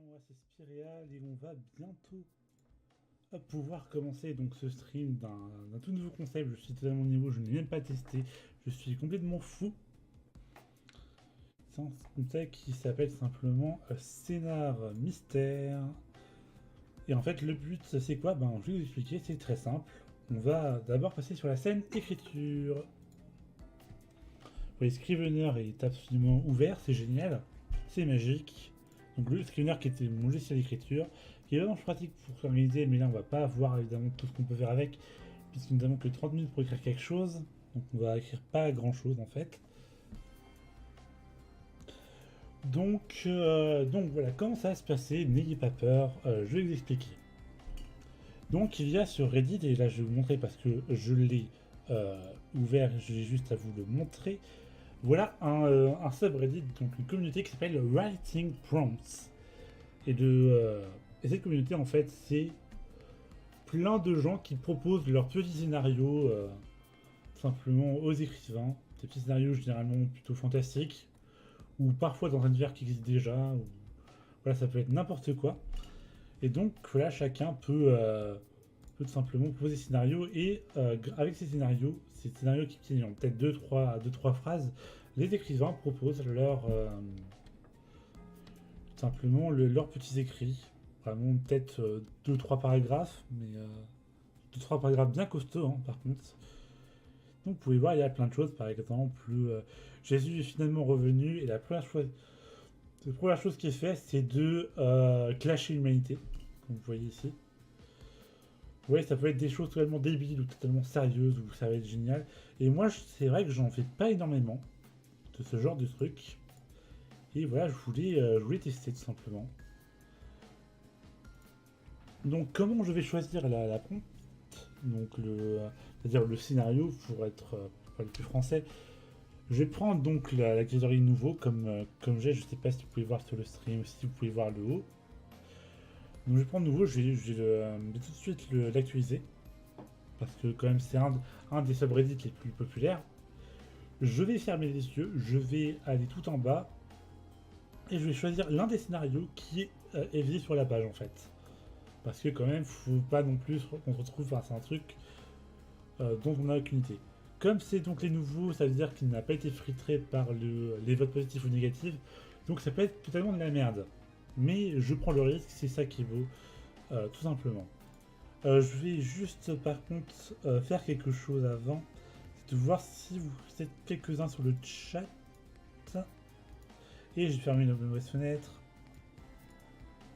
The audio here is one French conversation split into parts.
moi c'est Spiréal et on va bientôt pouvoir commencer donc ce stream d'un tout nouveau concept. Je suis totalement nouveau, je n'ai même pas testé, je suis complètement fou. C'est un concept qui s'appelle simplement Scénar Mystère. Et en fait le but c'est quoi? Ben je vais vous expliquer, c'est très simple. On va d'abord passer sur la scène écriture. Vous voyez, Scrivener est absolument ouvert, c'est génial, c'est magique. Donc le Scrivener qui était mon logiciel d'écriture, qui est vraiment pratique pour s'organiser, mais là on va pas voir évidemment tout ce qu'on peut faire avec, puisque nous n'avons que 30 minutes pour écrire quelque chose, donc on va écrire pas grand chose en fait. Donc voilà, comment ça va se passer, n'ayez pas peur, je vais vous expliquer. Donc il y a sur Reddit, et là je vais vous montrer parce que je l'ai ouvert, j'ai juste à vous le montrer. Voilà un subreddit, donc une communauté qui s'appelle Writing Prompts. Et cette communauté, en fait, c'est plein de gens qui proposent leurs petits scénarios simplement aux écrivains. Des petits scénarios généralement plutôt fantastiques, ou parfois dans un univers qui existe déjà. Ou... Voilà, ça peut être n'importe quoi. Et donc, voilà, chacun peut tout simplement proposer des scénarios. Et avec ces scénarios qui ont peut-être deux, trois phrases, les écrivains proposent tout simplement leurs petits écrits. Vraiment peut-être deux, trois paragraphes, mais deux, trois paragraphes bien costauds hein, par contre. Donc vous pouvez voir, il y a plein de choses. Par exemple, Jésus est finalement revenu et la première chose qui est faite, c'est de clasher l'humanité, comme vous voyez ici. Vous voyez, ça peut être des choses totalement débiles ou totalement sérieuses, ou ça va être génial. Et moi, c'est vrai que j'en fais pas énormément de ce genre de trucs. Et voilà, je voulais tester tout simplement. Donc comment je vais choisir la prompt? Donc c'est-à-dire le scénario pour être plus français. Je vais prendre donc la catégorie nouveau comme j'ai, je sais pas si vous pouvez voir sur le stream ou si vous pouvez voir le haut. Donc je vais prendre nouveau, je vais tout de suite l'actualiser. Parce que quand même c'est un des subreddits les plus populaires. Je vais fermer les yeux, je vais aller tout en bas et je vais choisir l'un des scénarios qui est visible sur la page en fait. Parce que quand même, faut pas non plus qu'on se retrouve face à un truc dont on n'a aucune idée. Comme c'est donc les nouveaux, ça veut dire qu'il n'a pas été filtré par les votes positifs ou négatifs, donc ça peut être totalement de la merde. Mais je prends le risque, c'est ça qui vaut, tout simplement. Je vais juste par contre faire quelque chose avant, c'est de voir si vous êtes quelques-uns sur le chat. Et j'ai fermé une mauvaise fenêtre.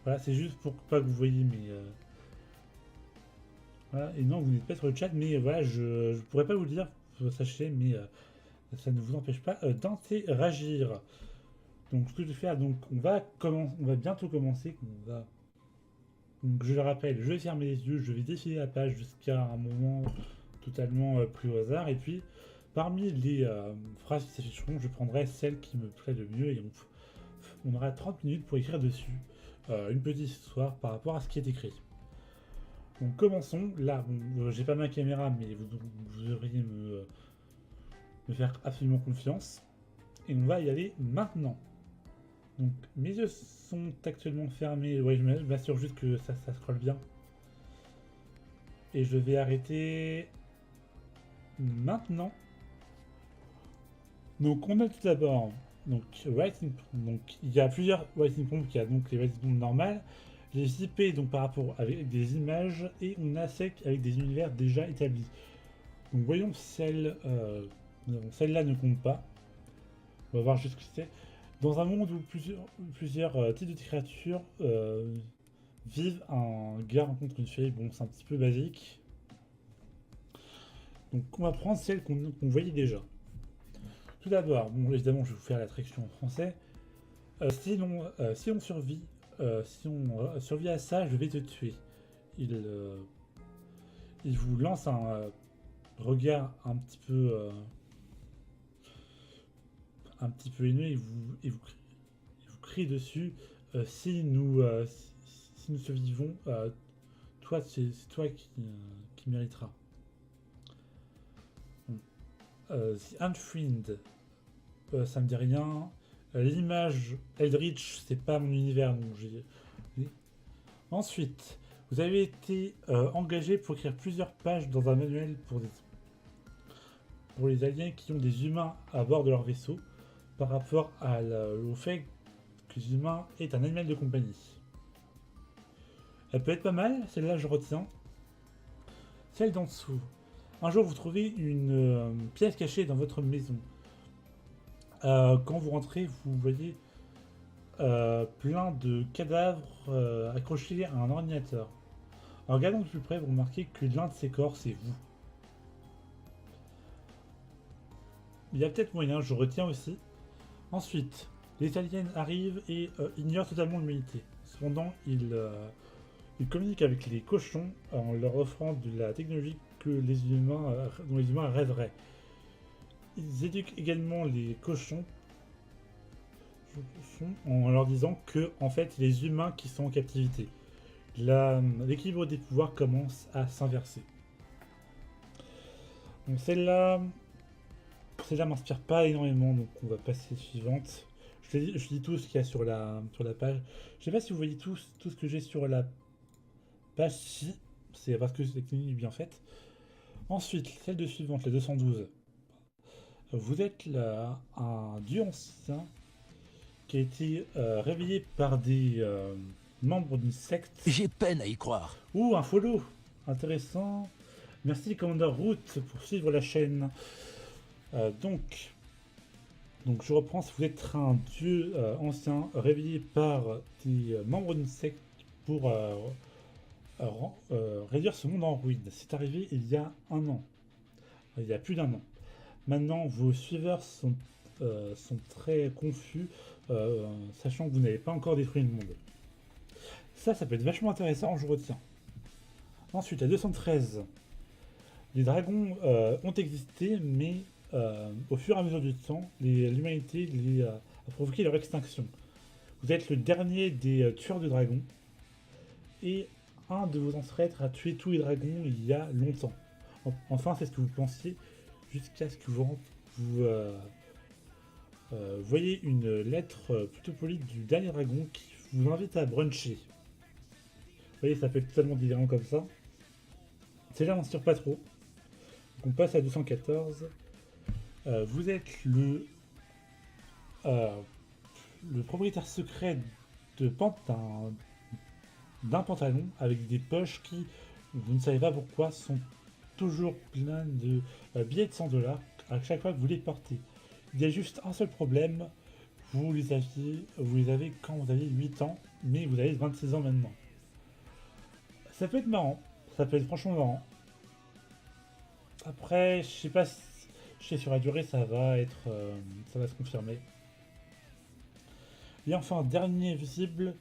Voilà, c'est juste pour pas que vous voyez mes, voilà. Et non, vous n'êtes pas sur le chat, mais voilà, je ne pourrais pas vous le dire, sachez, mais ça ne vous empêche pas d'interagir. Donc, ce que je vais faire, donc, on va bientôt commencer. Donc, je le rappelle, je vais fermer les yeux, je vais défiler la page jusqu'à un moment totalement pris au hasard. Et puis, parmi les phrases qui s'afficheront, je prendrai celle qui me plaît le mieux et on aura 30 minutes pour écrire dessus une petite histoire par rapport à ce qui est écrit. Donc commençons. Là, bon, j'ai pas ma caméra, mais vous devriez me faire absolument confiance. Et on va y aller maintenant. Donc mes yeux sont actuellement fermés. Ouais, je m'assure juste que ça scrolle bien. Et je vais arrêter maintenant. Donc on a tout d'abord donc donc il y a plusieurs writing prompts. Il y a donc les writing prompts normales, les IP donc par rapport avec des images et on a celle avec des univers déjà établis. Donc voyons celle-là ne compte pas. On va voir juste ce que c'est. Dans un monde où plusieurs types de créatures vivent, un gars rencontre une fille. Bon, c'est un petit peu basique. Donc on va prendre celle qu'on voyait déjà. Tout d'abord, bon évidemment je vais vous faire la traduction en français. Si on survit, si on survit à ça, je vais te tuer. Il, il vous lance un regard un petit peu haineux et vous crie dessus. Si nous survivons, toi c'est toi qui méritera. The Unfriend, ça me dit rien. L'image Eldritch, c'est pas mon univers, donc Ensuite, vous avez été engagé pour écrire plusieurs pages dans un manuel pour les aliens qui ont des humains à bord de leur vaisseau par rapport au fait que les humains est un animal de compagnie. Elle peut être pas mal, celle-là je retiens. Celle d'en dessous. Un jour vous trouvez une pièce cachée dans votre maison. Quand vous rentrez, vous voyez plein de cadavres accrochés à un ordinateur. En regardant de plus près, vous remarquez que l'un de ces corps, c'est vous. Il y a peut-être moyen, je retiens aussi. Ensuite, les aliens arrivent et ignorent totalement l'humanité. Cependant, ils communiquent avec les cochons en leur offrant de la technologie dont les humains rêveraient. Ils éduquent également les cochons en leur disant que en fait les humains qui sont en captivité. L'équilibre des pouvoirs commence à s'inverser. Donc celle-là m'inspire pas énormément, donc on va passer suivante. Je dis tout ce qu'il y a sur la page. Je sais pas si vous voyez tout ce que j'ai sur la page, si c'est parce que c'est bien faite. Ensuite, celle de suivante, la 212. Vous êtes là un dieu ancien qui a été réveillé par des membres d'une secte. J'ai peine à y croire. Ouh, un follow. Intéressant. Merci Commander Root pour suivre la chaîne. Donc je reprends, si vous êtes un dieu ancien réveillé par des membres d'une secte pour réduire ce monde en ruine. C'est arrivé il y a un an. Il y a plus d'un an. Maintenant, vos suiveurs sont très confus, sachant que vous n'avez pas encore détruit le monde. Ça peut être vachement intéressant, je retiens. Ensuite, à 213, les dragons ont existé, mais au fur et à mesure du temps, l'humanité a provoqué leur extinction. Vous êtes le dernier des tueurs de dragons, et un de vos ancêtres a tué tous les dragons il y a longtemps. Enfin, c'est ce que vous pensiez, jusqu'à ce que vous voyez une lettre plutôt polie du dernier dragon qui vous invite à bruncher. Vous voyez, ça peut être totalement différent comme ça. Celle-là m'inspire pas trop. Donc on passe à 214. Vous êtes le propriétaire secret d'un pantalon avec des poches qui, vous ne savez pas pourquoi, sont toujours pleines de billets de 100$ à chaque fois que vous les portez. Il y a juste un seul problème, vous les avez quand vous avez 8 ans, mais vous avez 26 ans maintenant. Ça peut être marrant, ça peut être franchement marrant. Après, je sais pas si sur la durée ça va se confirmer. Et enfin, dernier visible,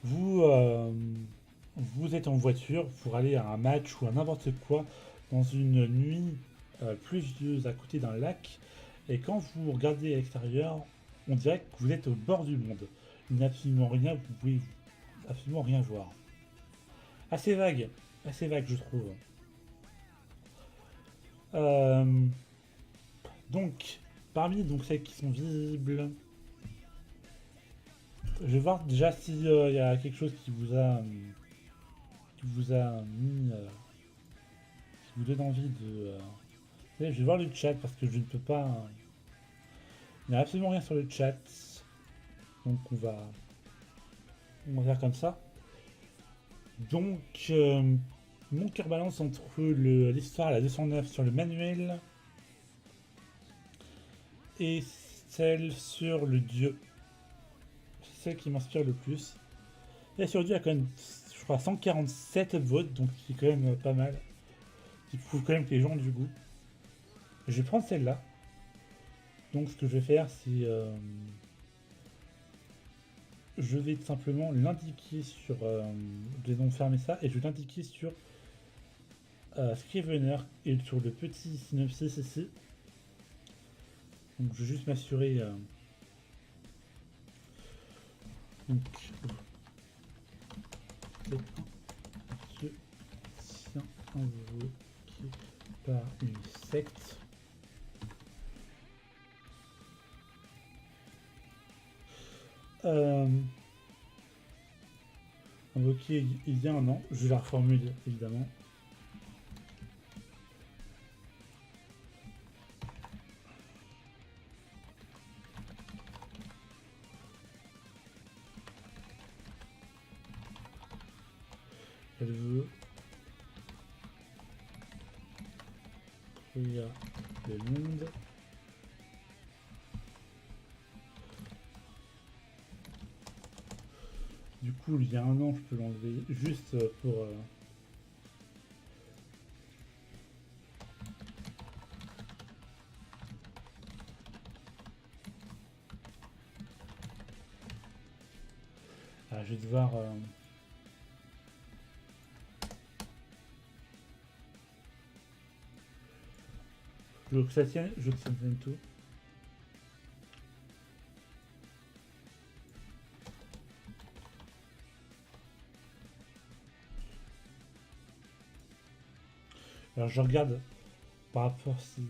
vous êtes en voiture pour aller à un match ou à n'importe quoi dans une nuit pluvieuse à côté d'un lac, et quand vous regardez à l'extérieur, on dirait que vous êtes au bord du monde. Il n'y a absolument rien, vous pouvez absolument rien voir. Assez vague je trouve. Donc, parmi celles qui sont visibles, je vais voir déjà s'il y a quelque chose qui vous a mis, qui vous donne envie de. Je vais voir le chat parce que je ne peux pas. Il n'y a absolument rien sur le chat, donc on va faire comme ça. Donc, mon cœur balance entre l'histoire, la 209 sur le manuel, et celle sur le dieu. C'est celle qui m'inspire le plus. Et sur le dieu, il y a quand même, je crois, 147 votes, donc c'est quand même pas mal. Il prouve quand même que les gens ont du goût. Je vais prendre celle-là. Donc ce que je vais faire, c'est... je vais tout simplement l'indiquer sur... je vais donc fermer ça, et je vais l'indiquer sur Scrivener et sur le petit synopsis ici. Donc je vais juste m'assurer... donc... Monsieur tient invoqué par une secte. Euh, invoqué il y a un an. Je la reformule évidemment. Elle veut créer le monde. Du coup, il y a un an, je peux l'enlever juste pour... Ah, je vais devoir... je veux que ça tienne, je veux que ça tienne tout. Alors je regarde par rapport si...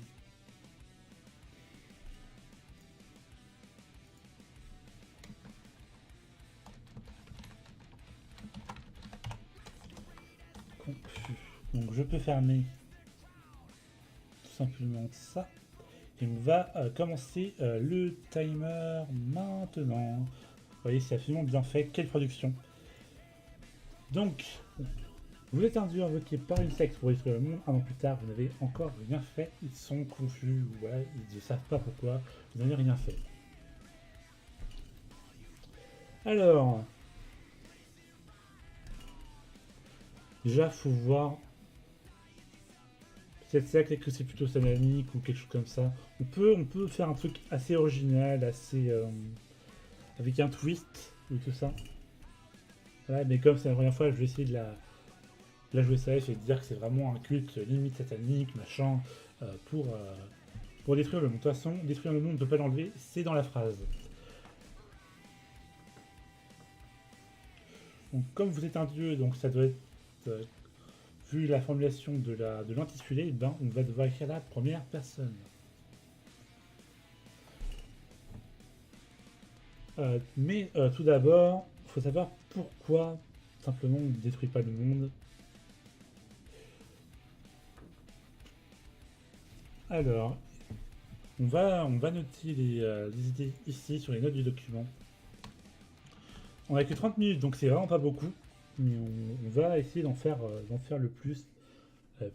confus. Donc je peux fermer tout simplement ça. Et on va commencer le timer maintenant. Vous voyez, c'est absolument bien fait. Quelle production. Donc, vous êtes un dieu invoqué par une secte pour détruire le monde. Un an plus tard, vous n'avez encore rien fait. Ils sont confus. Ouais, ils ne savent pas pourquoi. Vous n'avez rien fait. Alors, déjà, faut voir. Peut-être que c'est plutôt satanique ou quelque chose comme ça. On peut faire un truc assez original, assez avec un twist ou tout ça. Voilà, mais comme c'est la première fois, je vais essayer de la jouer ça et de dire que c'est vraiment un culte limite satanique, machin, pour détruire le monde. De toute façon, détruire le monde, on ne peut pas l'enlever, c'est dans la phrase. Donc, comme vous êtes un dieu, donc ça doit être vu la formulation de l'intitulé, ben, on va devoir écrire la première personne. Mais tout d'abord, il faut savoir pourquoi simplement on ne détruit pas le monde. Alors, on va noter les idées ici sur les notes du document. On a que 30 minutes, donc c'est vraiment pas beaucoup, mais on va essayer d'en faire le plus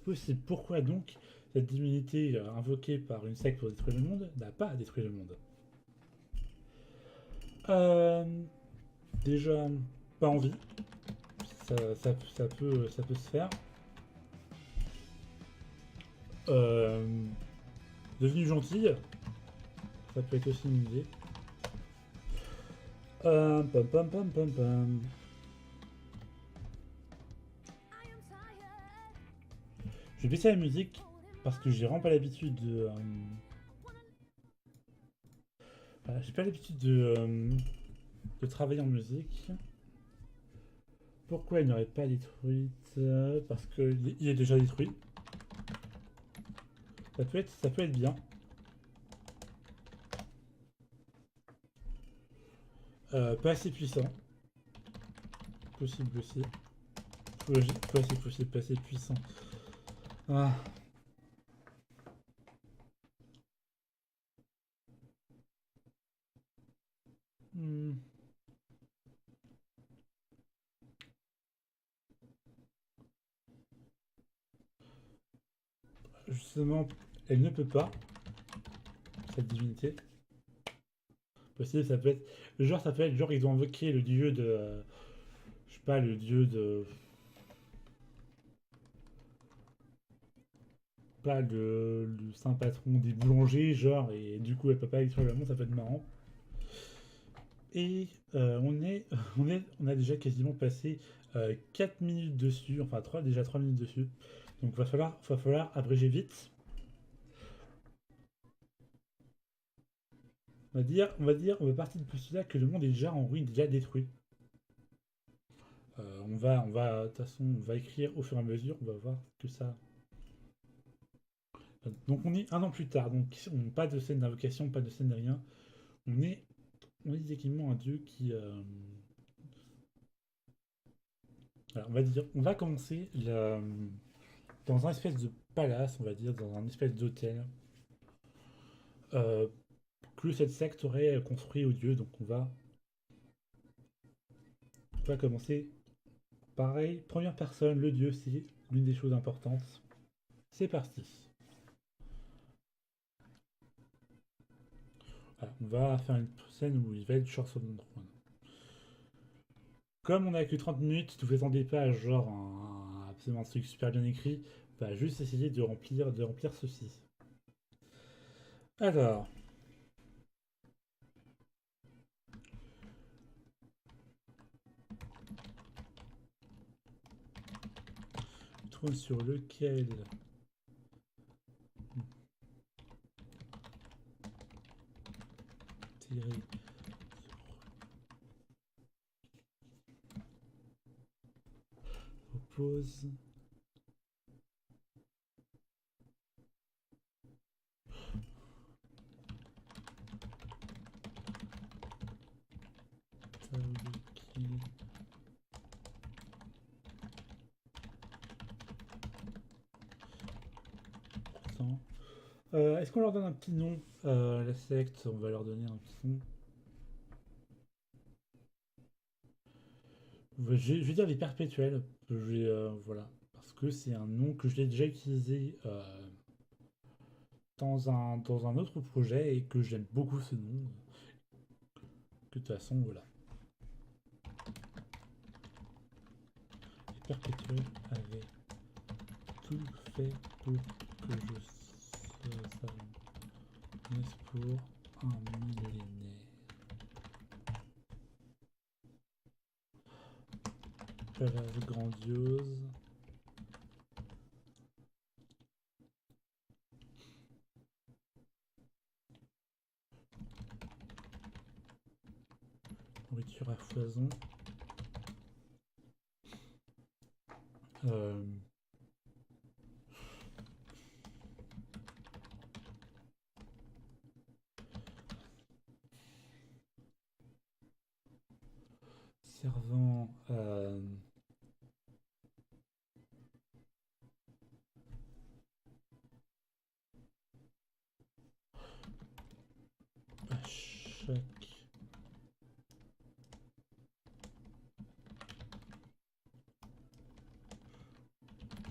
possible. Pourquoi donc cette divinité invoquée par une secte pour détruire le monde n'a pas détruit le monde? Euh, Déjà, pas envie. Ça peut se faire. Euh, Devenue gentille, ça peut être aussi une idée. Pam pam pam pam pam. Je vais baisser la musique parce que j'ai vraiment pas l'habitude de. Voilà, j'ai pas l'habitude de travailler en musique. Pourquoi il n'aurait pas détruite? Parce qu'il est déjà détruit. Ça peut être bien. Pas assez puissant. Possible aussi. Pas assez possible, pas assez puissant. Ah. Hmm. Justement, elle ne peut pas, cette divinité. Possible, ça peut être. Ça peut être genre ils ont invoqué le dieu de. Je sais pas, le dieu de. Pas le saint patron des boulangers, genre, et du coup elle peut pas détruire le monde, ça peut être marrant. Et on a déjà quasiment passé 4 minutes dessus, enfin déjà 3 minutes dessus. Donc va falloir abréger vite. On va partir du postulat que le monde est déjà en ruine, déjà détruit. De toute façon, on va écrire au fur et à mesure, on va voir que ça. Donc on est un an plus tard, donc pas de scène d'invocation, pas de scène de rien. On est on dit techniquement un dieu qui... alors, on va dire, on va commencer dans un espèce de palace, on va dire, dans un espèce d'hôtel euh, que cette secte aurait construit au dieu. Donc on va commencer pareil. Première personne, le dieu, c'est l'une des choses importantes. C'est parti. Voilà, on va faire une scène où il va être genre sur mon trône. Comme on a que 30 minutes, tu vous attendez pas à genre absolument un truc super bien écrit, on va juste essayer de remplir ceci. Alors, trône sur lequel tirer repose. Taoiki. Est-ce qu'on leur donne un petit nom la secte, on va leur donner un petit nom. Je vais dire les perpétuels. Voilà. Parce que c'est un nom que je l'ai déjà utilisé dans un autre projet et que j'aime beaucoup ce nom. Que de toute façon, voilà. Les perpétuels avaient tout fait pour que je naisse pour un millénaire. Palace grandiose. Nourriture à foison. Euh, servant à chaque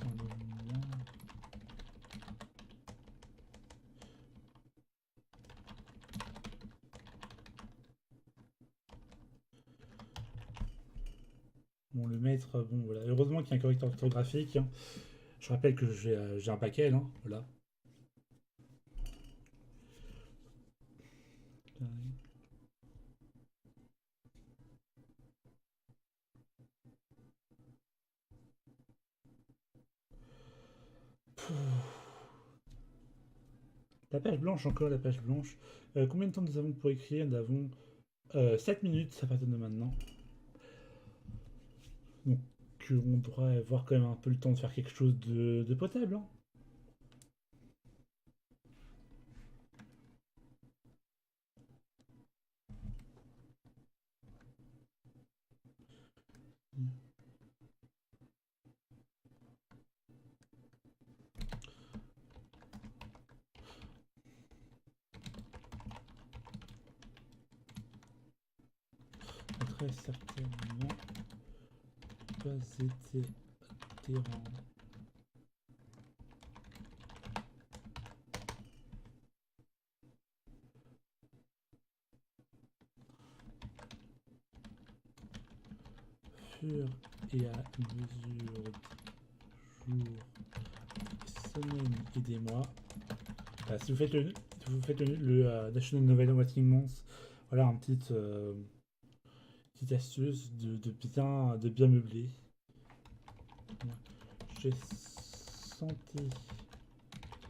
moment. Bon, le maître, bon, voilà. Heureusement qu'il y a un correcteur orthographique, hein. Je rappelle que j'ai un paquet, hein, voilà. La page blanche, encore la page blanche. Combien de temps nous avons pour écrire? Nous avons 7 minutes, ça partir de maintenant. Donc, on devrait avoir quand même un peu le temps de faire quelque chose de potable, hein. Très certainement pas été terrain. Fur et à mesure des jours, des semaines et des mois. Si vous faites le National Novel Award Month, voilà un petite astuce de bien meubler. J'ai senti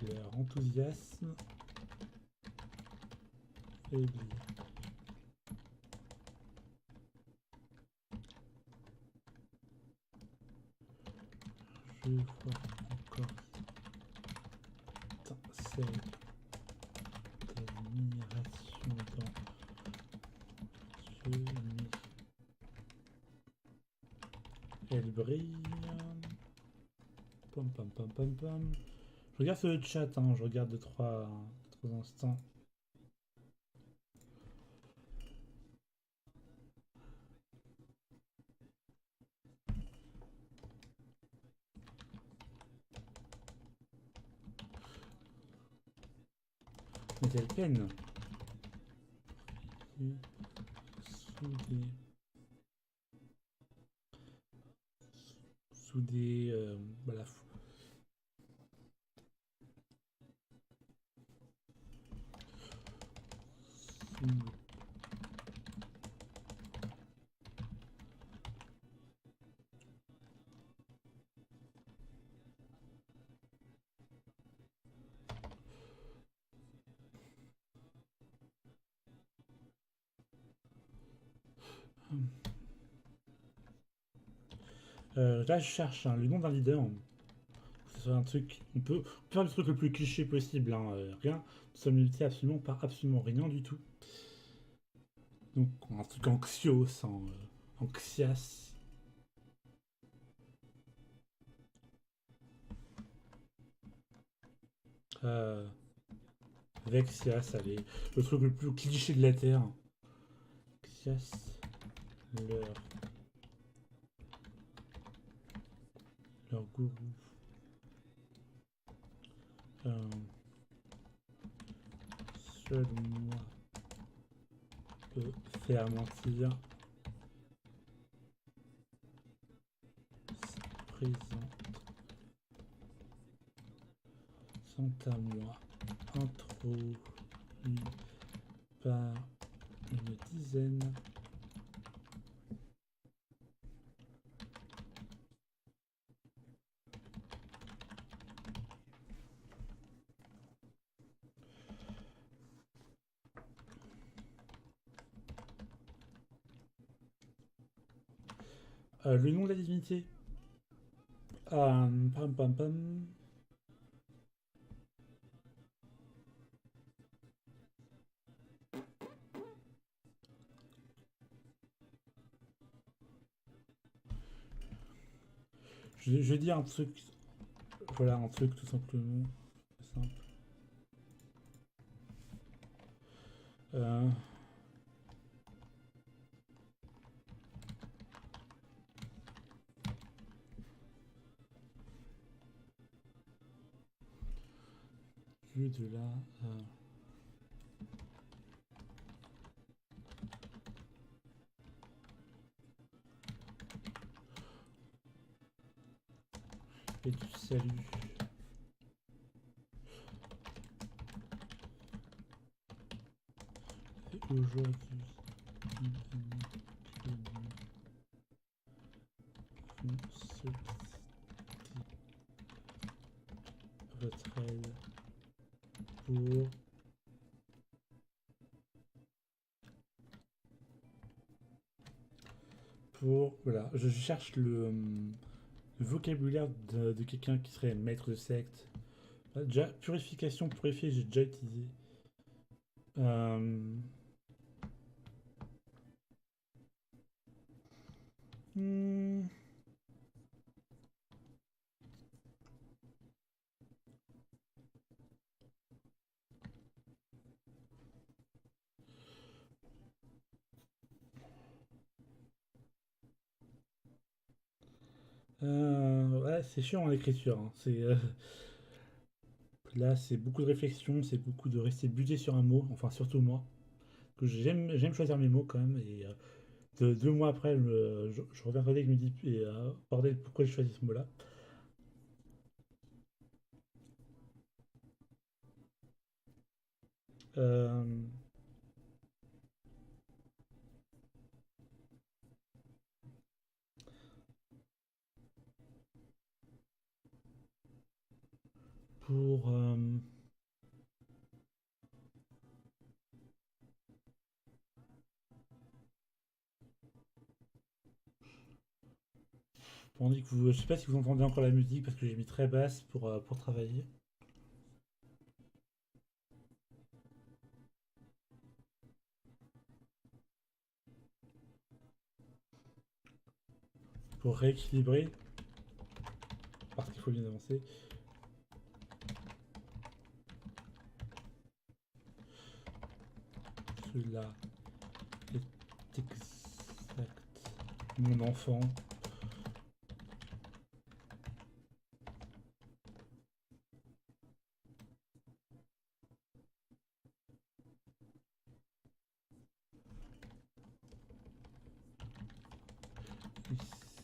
leur enthousiasme faiblir. Je vois encore étincelle d'admiration nuit. Elle brille. Pam pam pam pam pam. Je regarde sur le chat, hein, je regarde 2-3 instants. Mais quelle peine. Soudé. Soudé. Voilà. Là, je cherche hein, le nom d'un leader. Que ce soit un truc. On peut faire le truc le plus cliché possible. Hein, rien. Nous sommes limités absolument par absolument rien du tout. Donc, un truc anxios, anxias. Vexias, allez. Le truc le plus cliché de la Terre. Vexias, leur gourou. Euh, Seul moi peut faire mentir. Présent. Sont à moi. Introduit par une dizaine. Le nom de la divinité. Pam pam pam. Je vais dire un truc. Voilà, un truc tout simplement. Simple. Euh, Vu de là. Et du salut. Et aujourd'hui, nous solliciter votre aide pour voilà, je cherche le vocabulaire de quelqu'un qui serait maître de secte. Déjà, purification, purifier, j'ai déjà utilisé. Euh, hmm, ouais, c'est chiant en écriture. Hein. Là, c'est beaucoup de réflexion, c'est beaucoup de rester buté sur un mot, enfin surtout moi, que j'aime choisir mes mots quand même. Et 2 mois après, je reviens regarder et je me dis, bordel, pourquoi j'ai choisi ce mot-là. Euh, pour Tandis que je sais pas si vous entendez encore la musique parce que j'ai mis très basse pour travailler. pour rééquilibrer, parce qu'il faut bien avancer. Celui-là est exact. Mon enfant.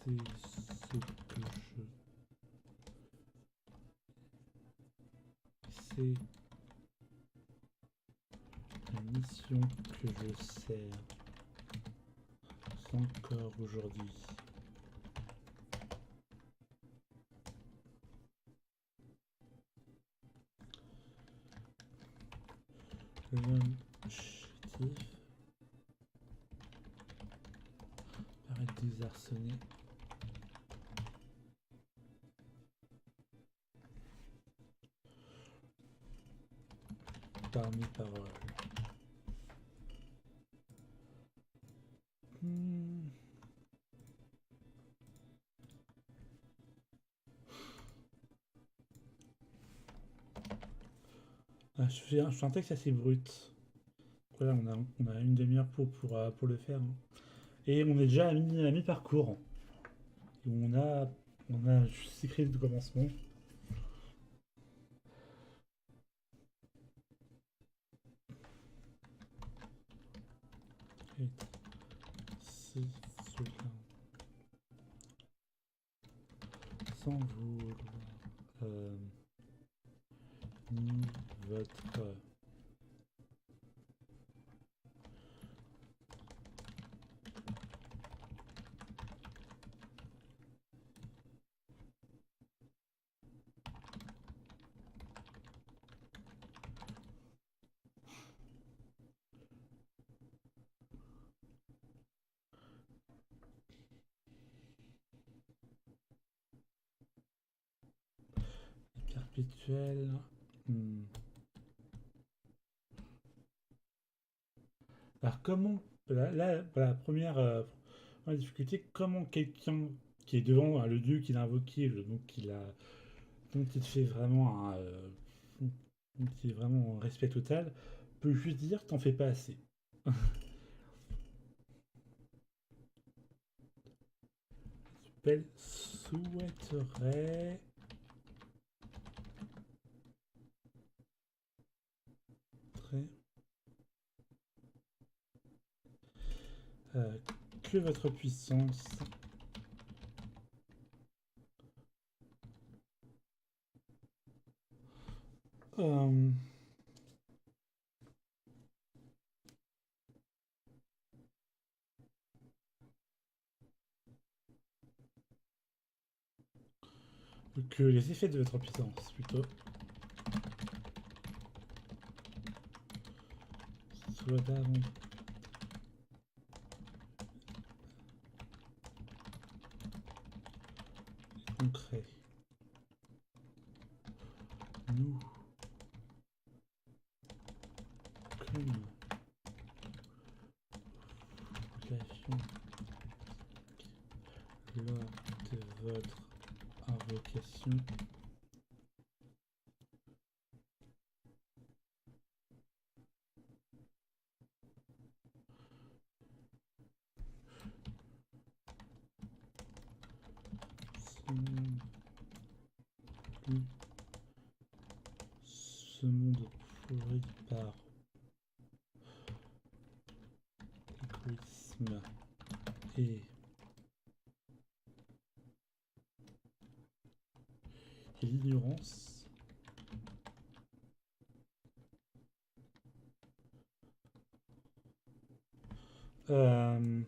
Et c'est ce que je... C'est la mission que je sers encore aujourd'hui. L'objectif paraît désarçonné. Par mes paroles. Je fais un texte assez brut. Voilà, on a une demi-heure pour le faire, hein. Et on est déjà à mi-parcours. On a juste écrit le commencement. Et c'est cela. Sans vouloir ni votre perpétuel. Alors comment, la première difficulté, comment quelqu'un qui est devant le dieu qu'il a invoqué, donc dont il fait vraiment dont il est vraiment en respect total, peut juste dire t'en fais pas assez. Belle souhaiterait très que votre puissance euh, que les effets de votre puissance plutôt soient davantage concrets. Nous, comme l'avions lors de votre invocation, ce monde pourri par égoïsme et l'ignorance euh,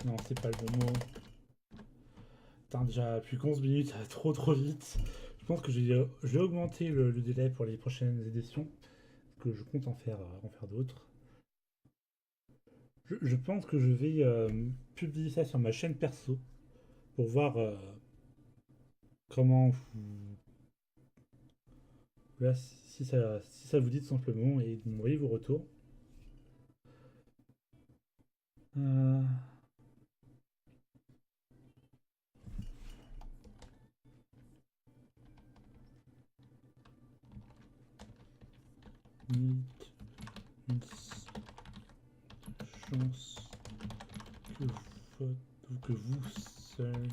non, c'est pas le bon mot. Putain, déjà plus 11 minutes, ça va trop vite. Je pense que je vais augmenter le délai pour les prochaines éditions. que je compte en faire d'autres. Je pense que je vais publier ça sur ma chaîne perso pour voir comment voilà, si ça vous dit tout simplement et de m'envoyer vos retours. Euh, Nick, une chance que que vous seul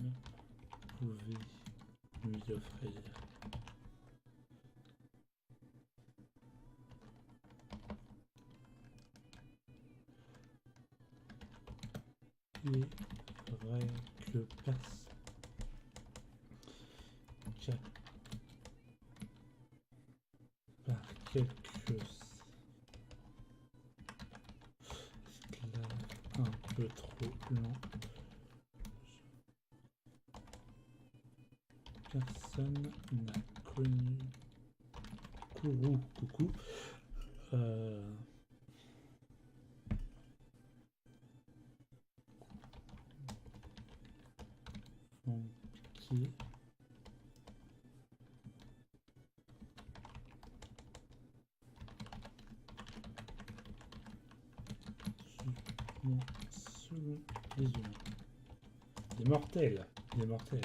pouvez lui offrir. Il est vrai que par quelques esclaves un peu trop lents, personne n'a connu Kourou Coucou. Euh, qui selon les humains. Il est mortel. Il est mortel.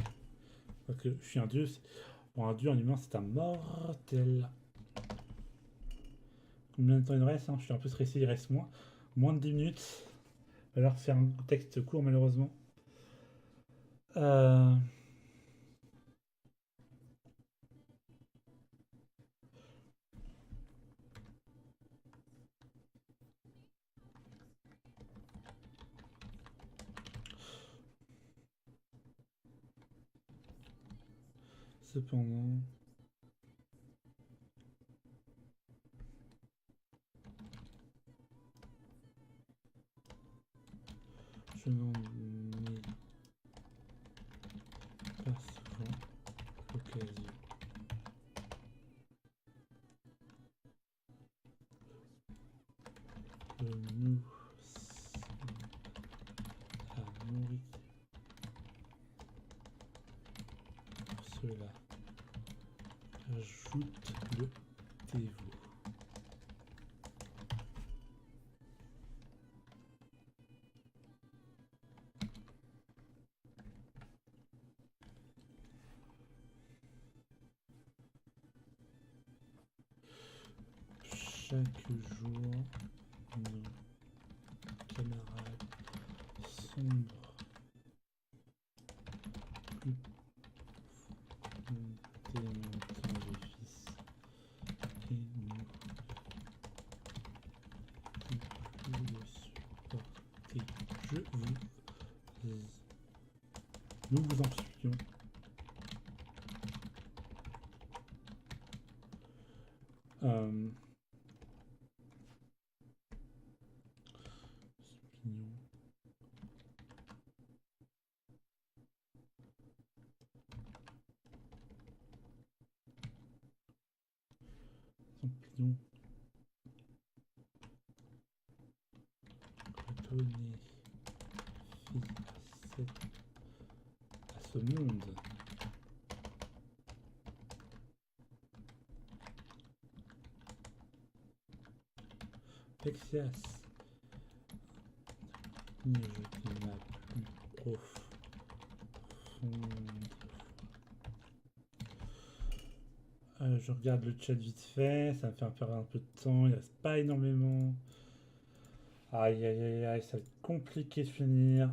Parce que je suis un dieu. Bon, un dieu en humain, c'est un mortel. Combien de temps il reste hein. Je suis un peu stressé, il reste moins de 10 minutes. Il va falloir faire un texte court, malheureusement. Euh... Cependant, je n'en ai pas souvent l'occasion. Nous à nourrir pour cela. Ajoute le dévot. Chaque jour, nos camarades sombrent plus profondément dans le vice et nous ne pouvons plus le supporter. Nous vous en supplions. Euh, Supplions. Supplions. Redonnez vie à ce monde. Pexias, ni jeter ma plus profonde. Je regarde le chat vite fait, ça me fait perdre un peu de temps, il reste pas énormément. Aïe aïe aïe aïe, ça va être compliqué de finir.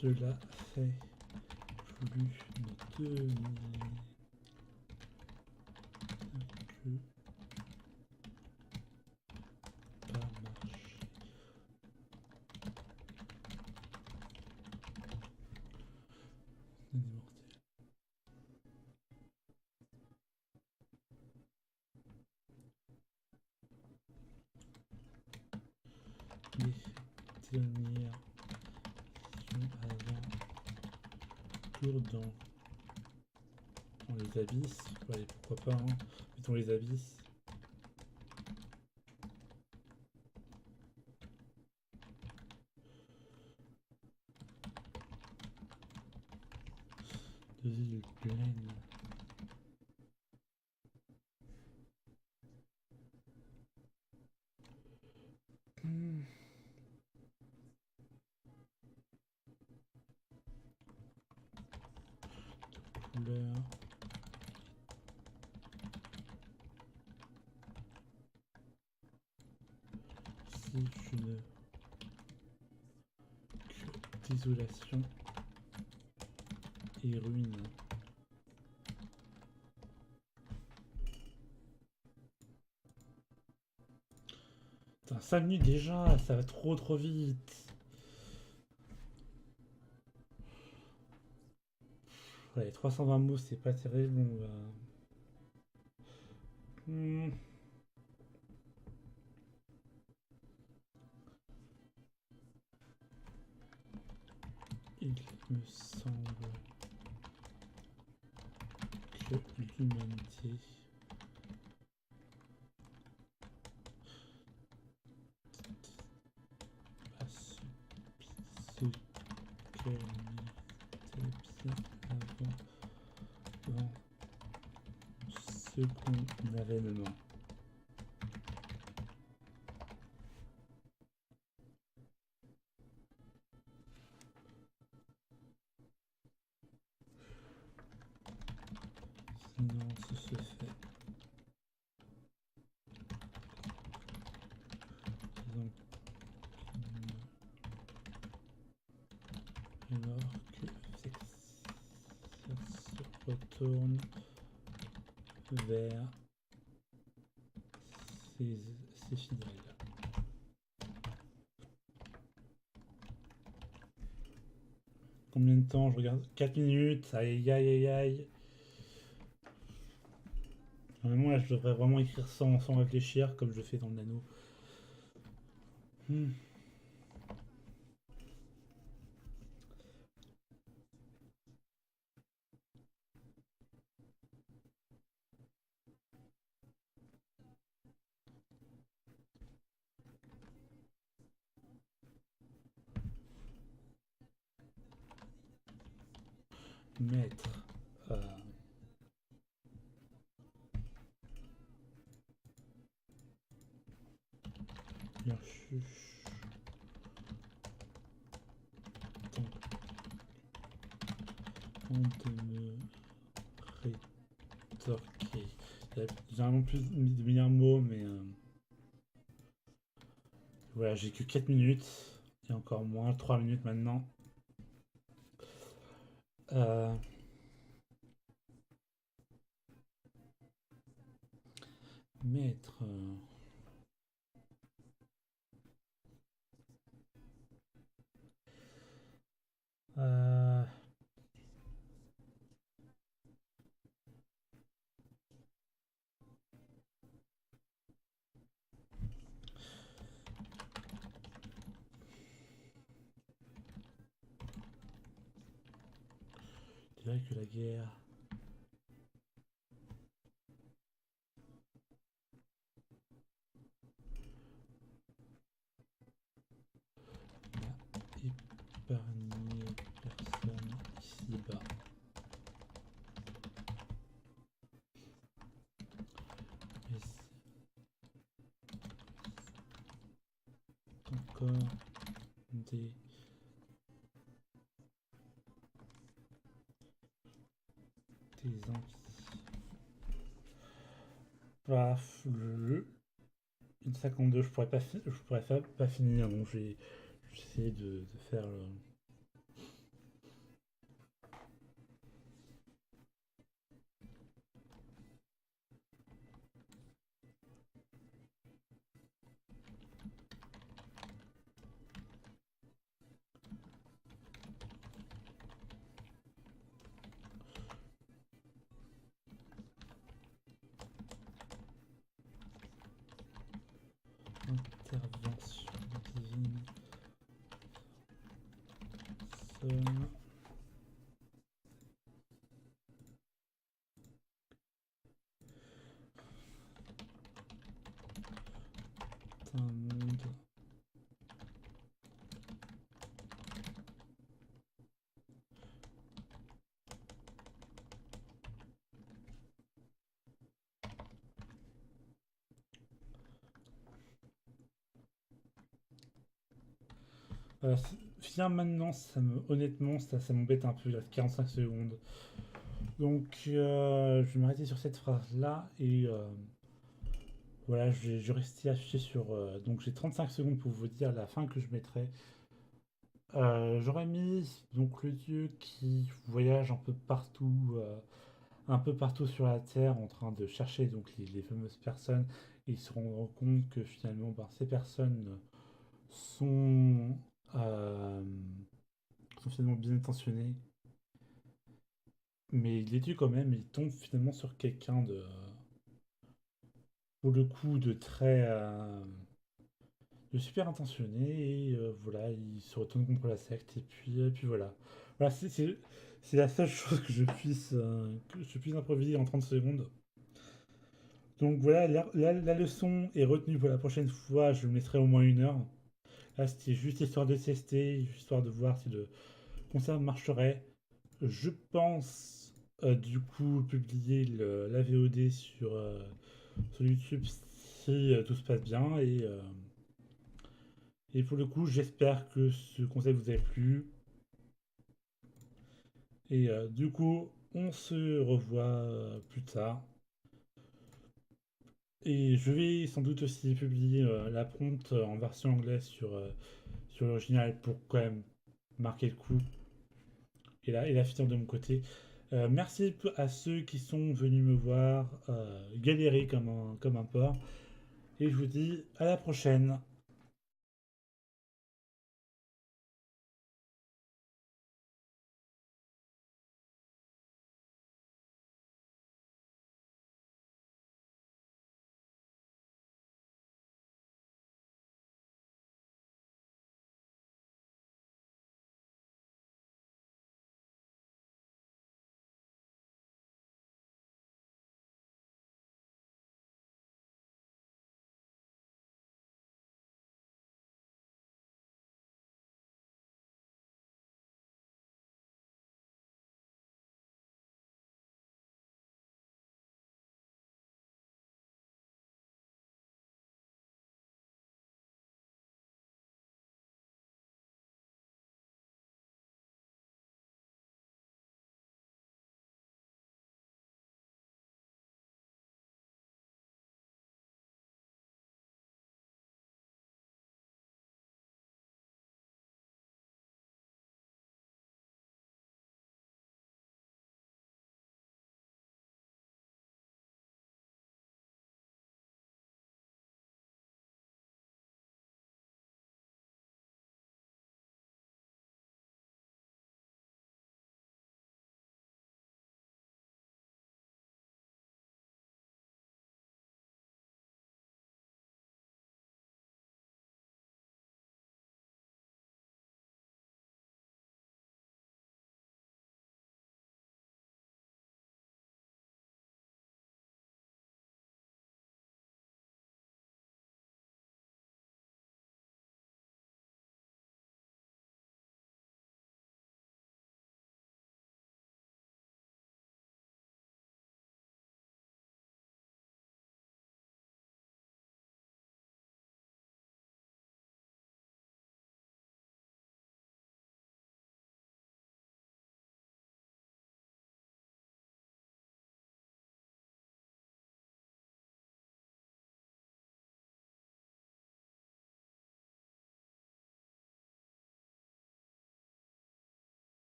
Cela fait plus de 2000 que pas marché. tenir avant tour dans les abysses. Allez, pourquoi pas, hein. Mettons les abysses. Deux îles pleines. Couleur. Si je ne que désolation et ruine. Putain, 5 minutes déjà, ça va trop vite. Ouais, 320 mots, c'est pas terrible. On va... Il me semble que l'humanité a subi ce qu'elle était bien avant ce qu'on avait maintenant. Sinon, ce se fait. Donc, alors que ça se retourne vers ses fidèles. Combien de temps? Je regarde. 4 minutes. Aïe aïe aïe aïe. Normalement, là, je devrais vraiment écrire sans réfléchir, comme je fais dans le nano. Mettre bien chuche de me rétorquer. Il y a généralement plus de milliards de mots, mais voilà, j'ai que 4 minutes et encore moins 3 minutes maintenant. Mettre je dirais que la guerre n'a épargné personne ici-bas. Et c'est encore des empis. Paf, une 52, je pourrais pas finir, donc je vais essayer de faire le... Intervention divine un monde. Finir maintenant, honnêtement, ça m'embête un peu. Il reste 45 secondes. Donc, je vais m'arrêter sur cette phrase-là et voilà, je vais rester affiché sur. Donc, j'ai 35 secondes pour vous dire la fin que je mettrai. J'aurais mis donc le dieu qui voyage un peu partout sur la Terre, en train de chercher donc les fameuses personnes. Et il se rend compte que finalement, ben, ces personnes sont, euh, sont finalement bien intentionnées, mais il les tue quand même. Et il tombe finalement sur quelqu'un de, pour le coup, de super intentionné. Et voilà, il se retourne contre la secte. Et puis voilà. Voilà, c'est la seule chose que je puisse improviser en 30 secondes. Donc voilà, la leçon est retenue pour la prochaine fois. Je me laisserai au moins 1 heure. Là, c'était juste histoire de tester, histoire de voir si le concept marcherait. Je pense du coup publier la VOD sur YouTube si tout se passe bien. Et pour le coup, j'espère que ce concept vous a plu. Et du coup, on se revoit plus tard. Et je vais sans doute aussi publier la prompte en version anglaise sur l'original pour quand même marquer le coup et la finir de mon côté. Merci à ceux qui sont venus me voir galérer comme un porc. Et je vous dis à la prochaine.